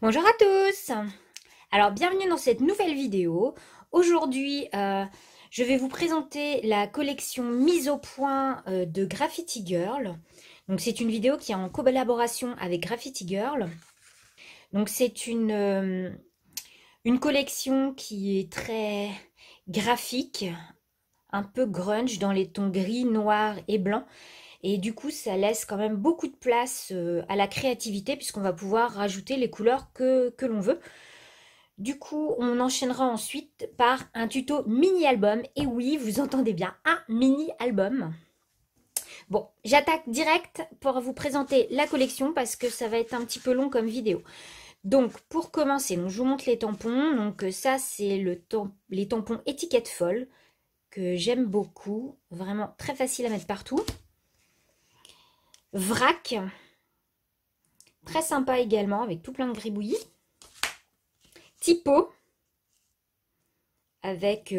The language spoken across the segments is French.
Bonjour à tous! Alors bienvenue dans cette nouvelle vidéo. Aujourd'hui je vais vous présenter la collection mise au point de Graffiti Girl. Donc c'est une vidéo qui est en collaboration avec Graffiti Girl. Donc c'est une collection qui est très graphique, un peu grunge dans les tons gris, noir et blanc. Et du coup, ça laisse quand même beaucoup de place à la créativité puisqu'on va pouvoir rajouter les couleurs que l'on veut. Du coup, on enchaînera ensuite par un tuto mini-album. Et oui, vous entendez bien, un mini-album. Bon, j'attaque direct pour vous présenter la collection parce que ça va être un petit peu long comme vidéo. Donc, pour commencer, je vous montre les tampons. Donc, ça, c'est les tampons étiquette folle que j'aime beaucoup. Vraiment très facile à mettre partout. Vrac, très sympa également, avec tout plein de gribouillis. Typo, avec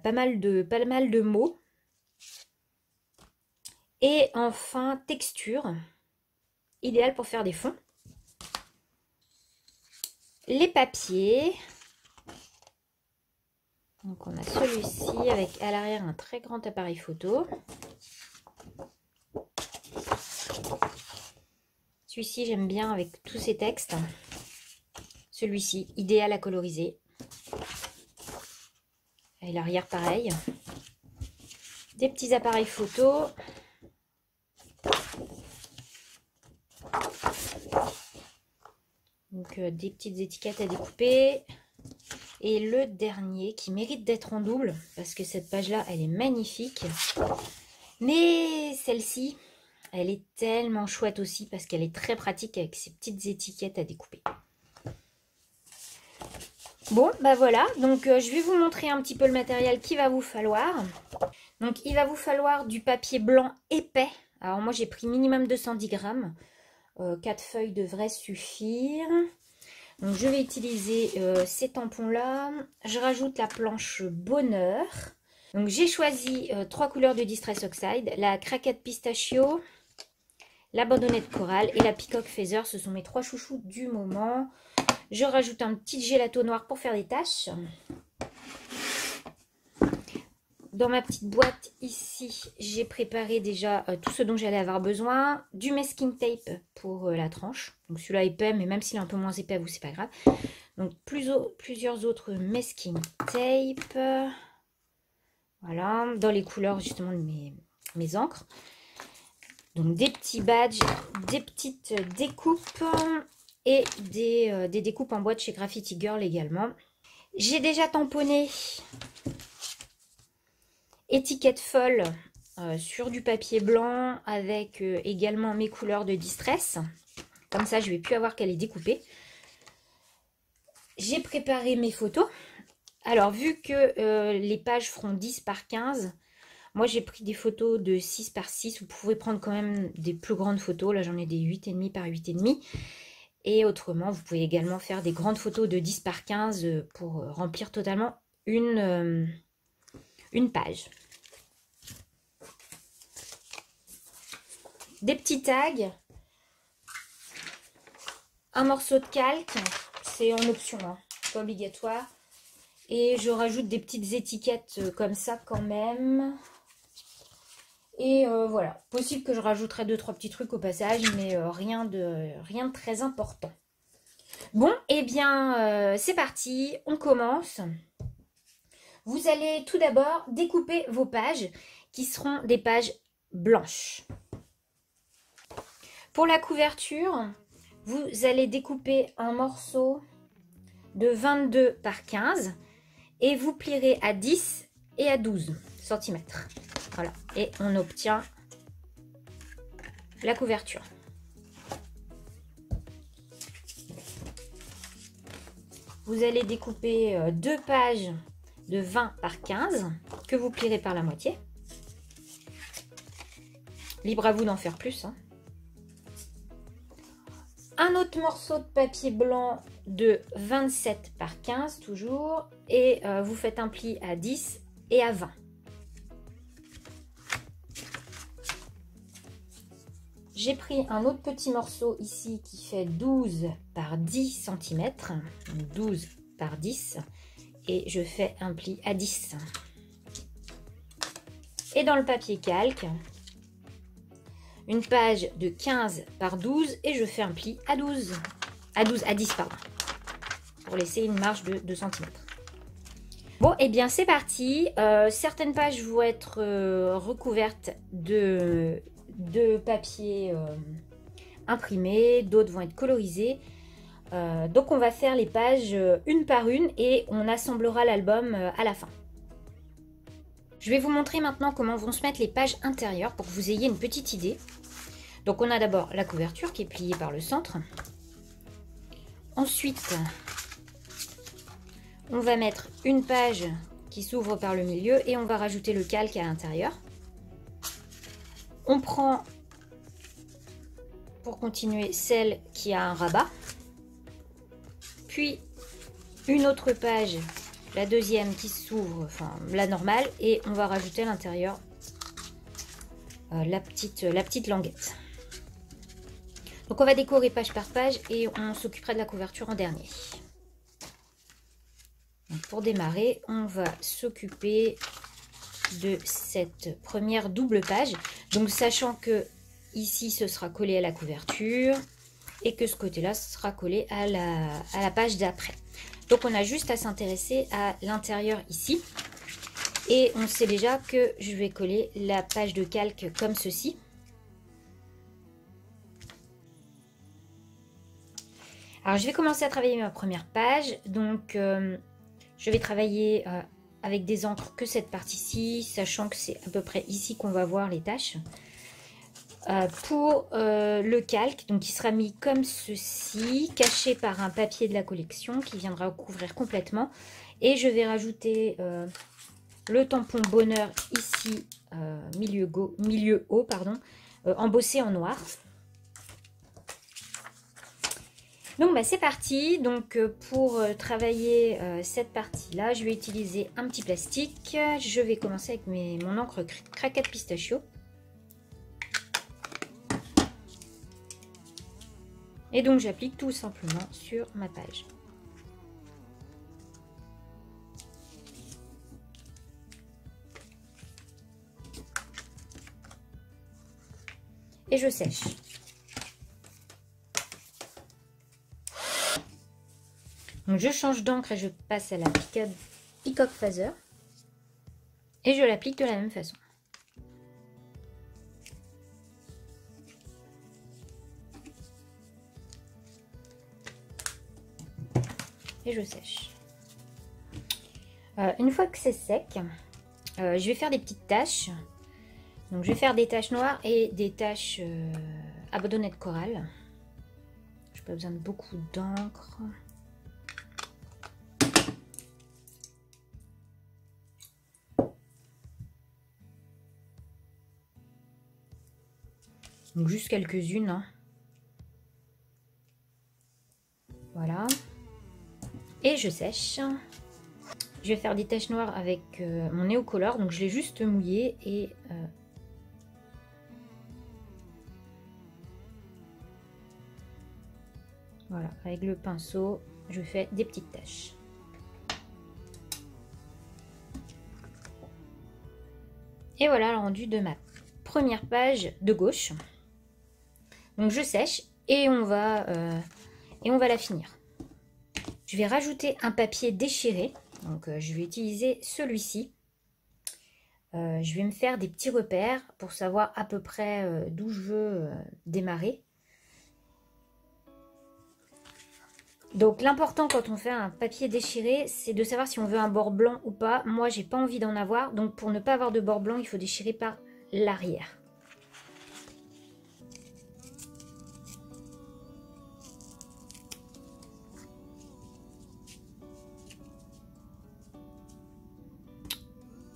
pas mal de mots. Et enfin, texture, idéal pour faire des fonds. Les papiers. Donc on a celui-ci avec à l'arrière un très grand appareil photo. Celui-ci, j'aime bien avec tous ces textes. Celui-ci, idéal à coloriser. Et l'arrière, pareil. Des petits appareils photo. Donc, des petites étiquettes à découper. Et le dernier, qui mérite d'être en double, parce que cette page-là, elle est magnifique. Mais celle-ci, elle est tellement chouette aussi parce qu'elle est très pratique avec ces petites étiquettes à découper. Bon, bah voilà. Donc, je vais vous montrer un petit peu le matériel qu'il va vous falloir. Donc, il va vous falloir du papier blanc épais. Alors, moi, j'ai pris minimum 210 grammes. 4 feuilles devraient suffire. Donc, je vais utiliser ces tampons-là. Je rajoute la planche Bonheur. Donc, j'ai choisi 3 couleurs de Distress Oxide. La craquette pistachio, la bandonnette corail et la peacock feather. Ce sont mes 3 chouchous du moment. Je rajoute un petit gelato noir pour faire des taches. Dans ma petite boîte ici, j'ai préparé déjà tout ce dont j'allais avoir besoin. Du masking tape pour la tranche. Donc celui-là épais, mais même s'il est un peu moins épais à vous, c'est pas grave. Donc plusieurs autres masking tape. Voilà, dans les couleurs justement de mes encres. Donc des petits badges, des petites découpes et des découpes en boîte chez Graffiti Girl également. J'ai déjà tamponné étiquette folle sur du papier blanc avec également mes couleurs de distress. Comme ça, je ne vais plus avoir qu'à les découper. J'ai préparé mes photos. Alors, vu que les pages feront 10 par 15, moi j'ai pris des photos de 6 par 6. Vous pouvez prendre quand même des plus grandes photos. Là, j'en ai des 8,5 par 8,5. Et autrement, vous pouvez également faire des grandes photos de 10 par 15 pour remplir totalement une page. Des petits tags, un morceau de calque, c'est en option, hein, pas obligatoire. Et je rajoute des petites étiquettes comme ça quand même. Et voilà, possible que je rajouterai 2-3 petits trucs au passage, mais rien de très important. Bon, et bien c'est parti, on commence. Vous allez tout d'abord découper vos pages qui seront des pages blanches. Pour la couverture, vous allez découper un morceau de 22 par 15 et vous plierez à 10 et à 12 cm. Voilà, et on obtient la couverture. Vous allez découper 2 pages de 20 par 15 que vous plierez par la moitié. Libre à vous d'en faire plus, hein. Un autre morceau de papier blanc de 27 par 15 toujours. Et vous faites un pli à 10 et à 20. J'ai pris un autre petit morceau ici qui fait 12 par 10 cm, 12 par 10, et je fais un pli à 10. Et dans le papier calque, une page de 15 par 12 et je fais un pli à 10 pardon, pour laisser une marge de 2 cm. Bon, et bien c'est parti. Certaines pages vont être recouvertes de papier imprimé, d'autres vont être colorisées. Donc on va faire les pages une par une et on assemblera l'album à la fin. Je vais vous montrer maintenant comment vont se mettre les pages intérieures pour que vous ayez une petite idée. Donc on a d'abord la couverture qui est pliée par le centre. Ensuite, on va mettre une page qui s'ouvre par le milieu et on va rajouter le calque à l'intérieur. On prend, pour continuer, celle qui a un rabat. Puis une autre page, la deuxième qui s'ouvre, enfin la normale, et on va rajouter à l'intérieur la petite languette. Donc on va décorer page par page et on s'occupera de la couverture en dernier. Donc pour démarrer, on va s'occuper de cette première double page. Donc sachant que ici ce sera collé à la couverture et que ce côté-là sera collé à la page d'après. Donc on a juste à s'intéresser à l'intérieur ici. Et on sait déjà que je vais coller la page de calque comme ceci. Alors je vais commencer à travailler ma première page. Donc je vais travailler avec des encres que cette partie-ci, sachant que c'est à peu près ici qu'on va voir les taches. Pour le calque, donc qui sera mis comme ceci, caché par un papier de la collection qui viendra couvrir complètement. Et je vais rajouter le tampon bonheur ici, milieu haut, pardon, embossé en noir. Donc bah, c'est parti. Donc pour travailler cette partie-là, je vais utiliser un petit plastique. Je vais commencer avec mon encre craquette pistachio. Et donc j'applique tout simplement sur ma page. Et je sèche. Donc je change d'encre et je passe à la Peacock Phaser. Et je l'applique de la même façon. Et je sèche. Une fois que c'est sec, je vais faire des petites taches. Donc je vais faire des taches noires et des taches à badonnets de corail. Je n'ai pas besoin de beaucoup d'encre. Donc juste quelques-unes. Hein. Voilà. Et je sèche. Je vais faire des taches noires avec mon Neocolor. Donc je l'ai juste mouillé et voilà, avec le pinceau, je fais des petites taches. Et voilà le rendu de ma première page de gauche. Donc je sèche et on va la finir. Je vais rajouter un papier déchiré. Donc je vais utiliser celui-ci. Je vais me faire des petits repères pour savoir à peu près d'où je veux démarrer. Donc l'important quand on fait un papier déchiré, c'est de savoir si on veut un bord blanc ou pas. Moi, j'ai pas envie d'en avoir. Donc pour ne pas avoir de bord blanc, il faut déchirer par l'arrière.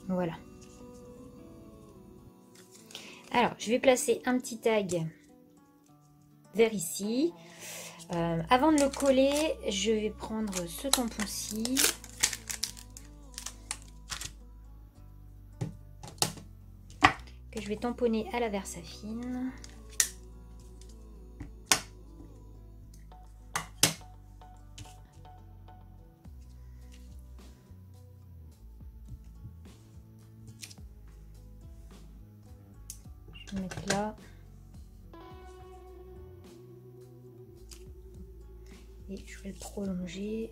Voilà. Alors, je vais placer un petit tag vers ici. Avant de le coller, je vais prendre ce tampon-ci. Que je vais tamponner à la Versafine. Je vais mettre là. Et je vais le prolonger.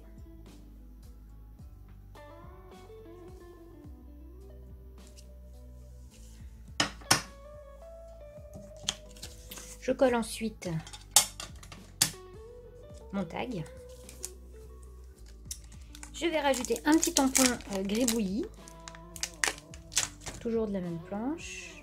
Je colle ensuite mon tag. Je vais rajouter un petit tampon gribouillis, toujours de la même planche.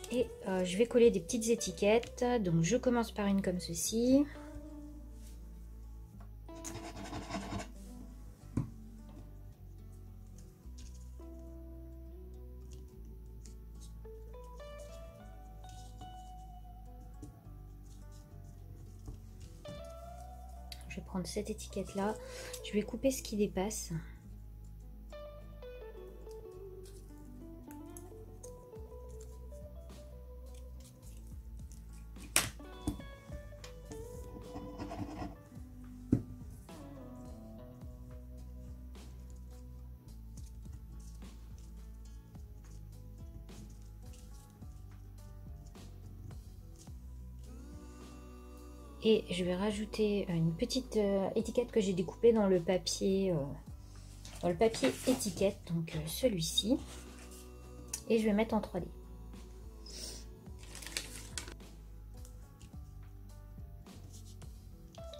Et je vais coller des petites étiquettes. Donc je commence par une comme ceci. Je vais prendre cette étiquette là. Je vais couper ce qui dépasse. Et je vais rajouter une petite étiquette que j'ai découpée dans le papier étiquette, donc celui-ci. Et je vais mettre en 3D.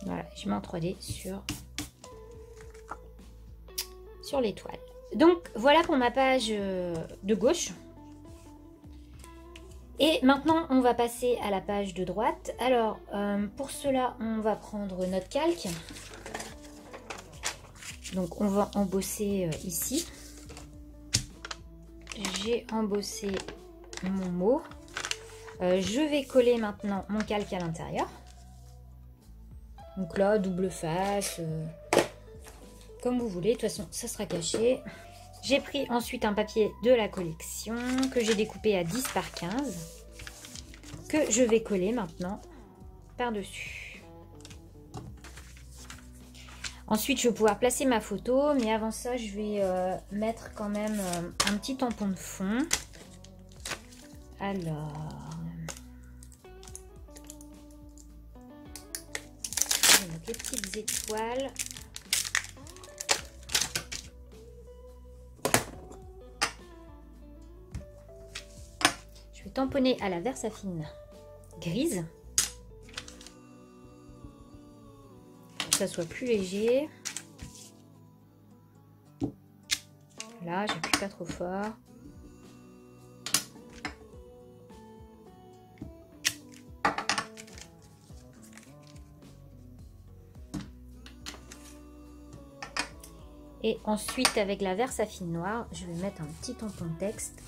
Voilà, je mets en 3D sur l'étoile. Donc voilà pour ma page de gauche. Et maintenant, on va passer à la page de droite. Alors, pour cela, on va prendre notre calque. Donc, on va embosser ici. J'ai embossé mon mot. Je vais coller maintenant mon calque à l'intérieur. Donc là, double face, comme vous voulez. De toute façon, ça sera caché. J'ai pris ensuite un papier de la collection que j'ai découpé à 10 par 15 que je vais coller maintenant par-dessus. Ensuite, je vais pouvoir placer ma photo, mais avant ça, je vais mettre quand même un petit tampon de fond. Alors, je vais mettre les petites étoiles. Tamponner à la Versafine grise pour que ça soit plus léger. Là, j'appuie pas trop fort. Et ensuite, avec la Versafine noire, je vais mettre un petit tampon de texte.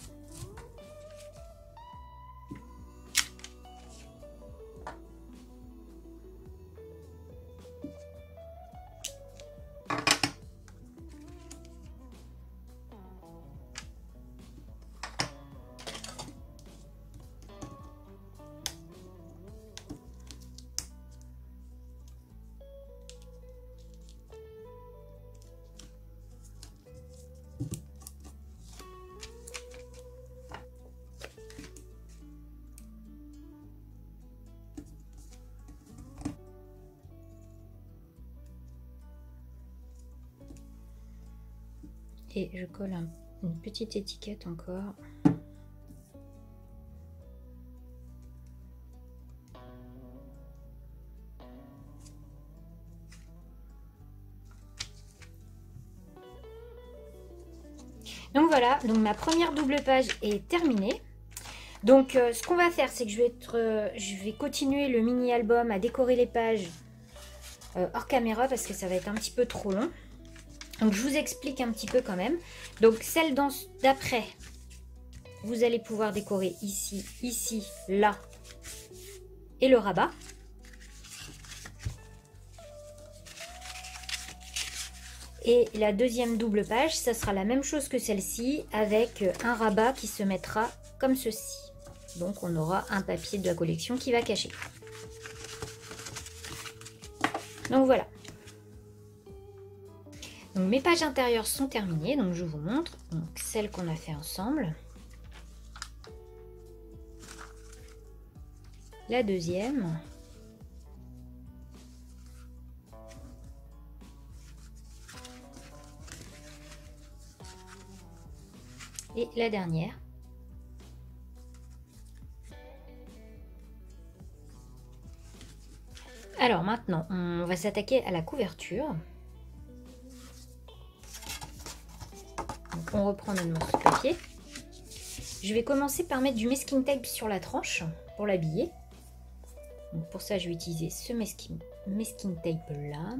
Et je colle une petite étiquette encore. Donc voilà, donc ma première double page est terminée. Donc ce qu'on va faire, c'est que je vais continuer le mini album à décorer les pages hors caméra parce que ça va être un petit peu trop long. Donc je vous explique un petit peu quand même. Donc celle d'après, vous allez pouvoir décorer ici, ici, là et le rabat. Et la deuxième double page, ça sera la même chose que celle-ci avec un rabat qui se mettra comme ceci. Donc on aura un papier de la collection qui va cacher. Donc voilà. Donc mes pages intérieures sont terminées, donc je vous montre. Donc celles qu'on a fait ensemble. La deuxième. Et la dernière. Alors maintenant, on va s'attaquer à la couverture. Donc on reprend notre morceau de papier. Je vais commencer par mettre du masking tape sur la tranche pour l'habiller. Donc pour ça, je vais utiliser ce masking tape là.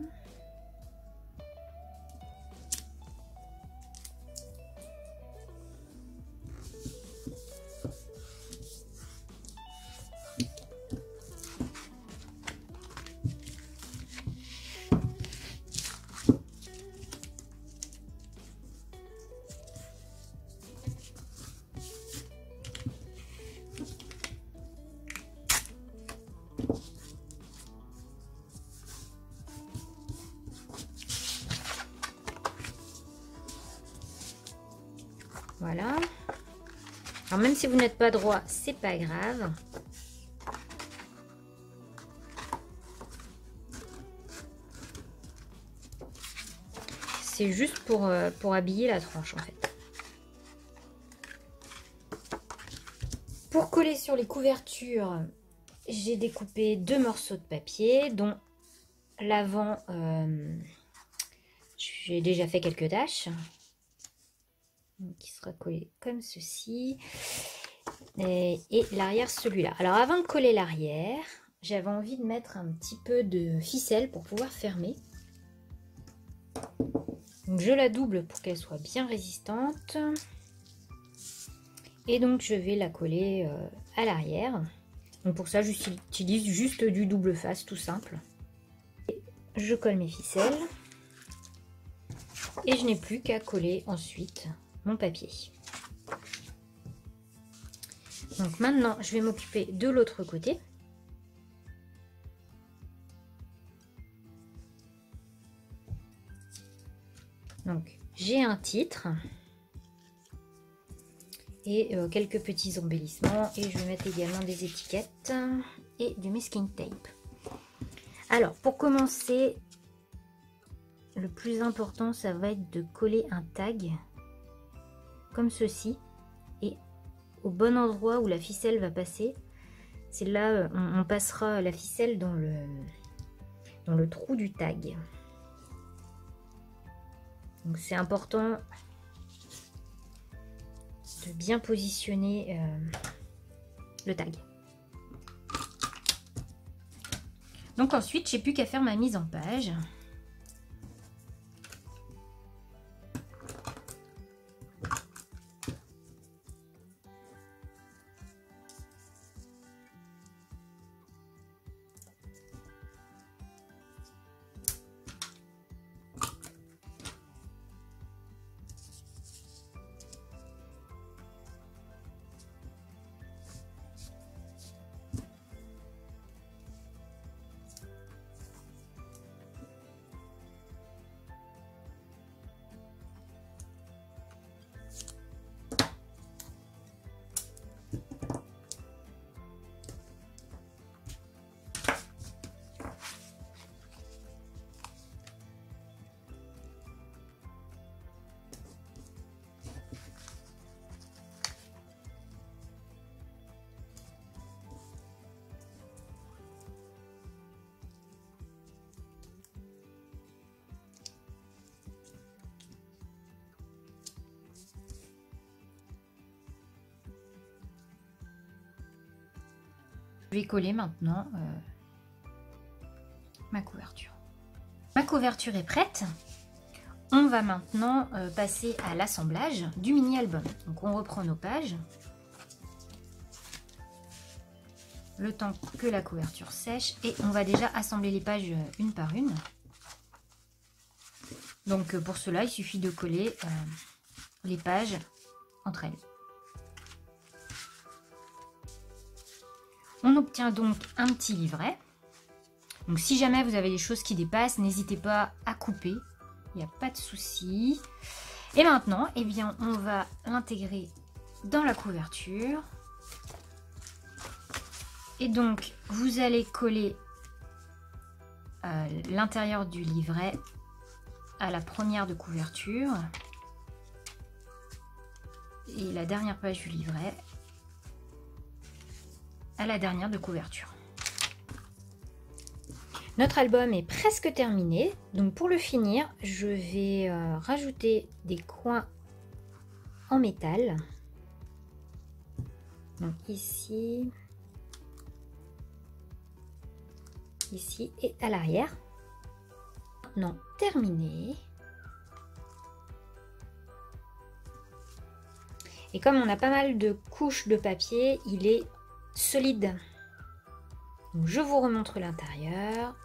Voilà. Alors même si vous n'êtes pas droit, c'est pas grave. C'est juste pour habiller la tranche en fait. Pour coller sur les couvertures, j'ai découpé 2 morceaux de papier, dont l'avant, j'ai déjà fait quelques taches. Qui sera collé comme ceci. Et l'arrière celui-là. Alors avant de coller l'arrière, j'avais envie de mettre un petit peu de ficelle pour pouvoir fermer. Donc je la double pour qu'elle soit bien résistante. Et donc je vais la coller à l'arrière. Donc pour ça j'utilise juste du double face tout simple. Et je colle mes ficelles. Et je n'ai plus qu'à coller ensuite mon papier. Donc maintenant je vais m'occuper de l'autre côté. Donc j'ai un titre et quelques petits embellissements, et je vais mettre également des étiquettes et du masking tape. Alors pour commencer, le plus important ça va être de coller un tag comme ceci, et au bon endroit où la ficelle va passer, c'est là on passera la ficelle dans le trou du tag. Donc c'est important de bien positionner le tag. Donc ensuite j'ai plus qu'à faire ma mise en page. Je vais coller maintenant ma couverture. Ma couverture est prête. On va maintenant passer à l'assemblage du mini-album. Donc on reprend nos pages. Le temps que la couverture sèche, et on va déjà assembler les pages une par une. Donc pour cela, il suffit de coller les pages entre elles. On obtient donc un petit livret. Donc si jamais vous avez des choses qui dépassent, n'hésitez pas à couper. Il n'y a pas de souci. Et maintenant, eh bien, on va l'intégrer dans la couverture. Et donc, vous allez coller l'intérieur du livret à la première de couverture. Et la dernière page du livret à la dernière de couverture. Notre album est presque terminé, donc pour le finir, je vais rajouter des coins en métal. Donc ici, ici et à l'arrière. Maintenant terminé. Et comme on a pas mal de couches de papier, il est solide. Donc je vous remontre l'intérieur.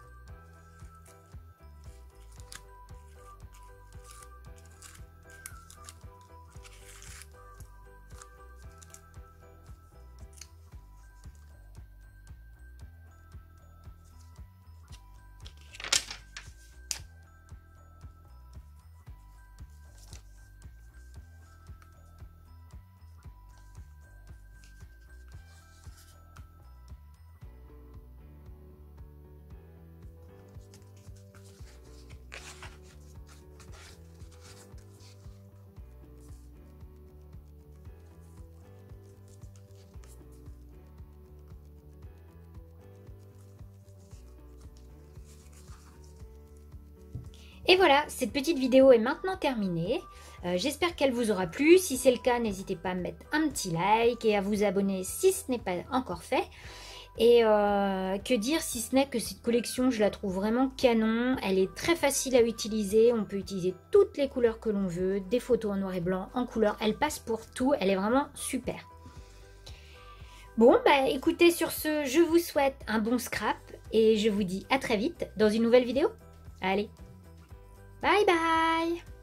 Et voilà, cette petite vidéo est maintenant terminée. J'espère qu'elle vous aura plu. Si c'est le cas, n'hésitez pas à mettre un petit like et à vous abonner si ce n'est pas encore fait. Et que dire si ce n'est que cette collection, je la trouve vraiment canon. Elle est très facile à utiliser. On peut utiliser toutes les couleurs que l'on veut. Des photos en noir et blanc, en couleur. Elle passe pour tout. Elle est vraiment super. Bon, bah écoutez, sur ce, je vous souhaite un bon scrap. Et je vous dis à très vite dans une nouvelle vidéo. Allez, bye bye!